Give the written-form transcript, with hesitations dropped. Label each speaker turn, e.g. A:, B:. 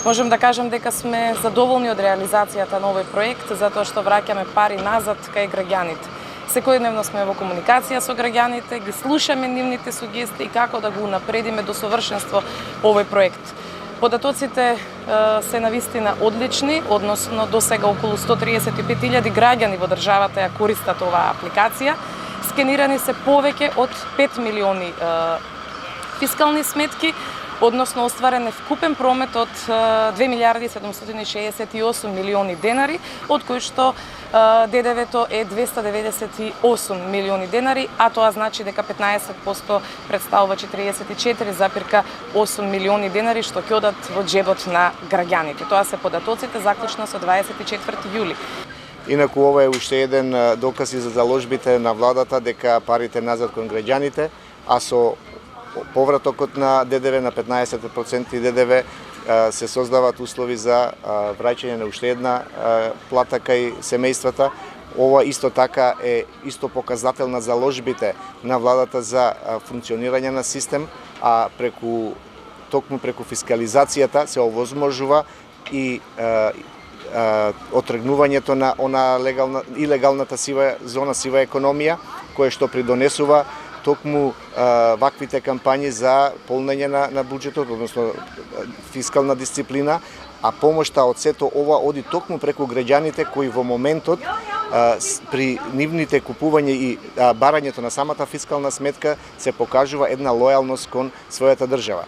A: Можем да кажем дека сме задоволни од реализацијата на овој проект, затоа што враќаме пари назад кај граѓаните. Секојдневно сме во комуникација со граѓаните, ги слушаме нивните сугестии како да го унапредиме до совршенство овој проект. Податоците се навистина одлични, односно до сега околу 135.000 граѓани во државата ја користат оваа апликација. Скенирани се повеќе од 5 милиони фискални сметки, односно остварен е вкупен промет од 2 милиарди 768 милиони денари, од кои што ДДВ-то е 298 милиони денари, а тоа значи дека 15% представува 44,8 милиони денари што ќе одат во џебот на граѓаните. Тоа се податоците заклучно со 24 јули.
B: Инаку ова е уште еден доказ и за заложбите на владата дека парите назад кон граѓаните, а со повратокот на ДДВ на 15% ДДВ се создаваат услови за враќање на уште една плата кај семејствата. Ова исто така е исто показател на заложбите на владата за функционирање на систем, а токму преку фискализацијата се овозможува и отргнувањето на илегалната сива економија, која што придонесува токму ваквите кампањи за полнење на буџетот, односно фискална дисциплина, а помошта од сето ова оди токму преку граѓаните кои во моментот при нивните купување и барањето на самата фискална сметка се покажува една лојалност кон својата држава.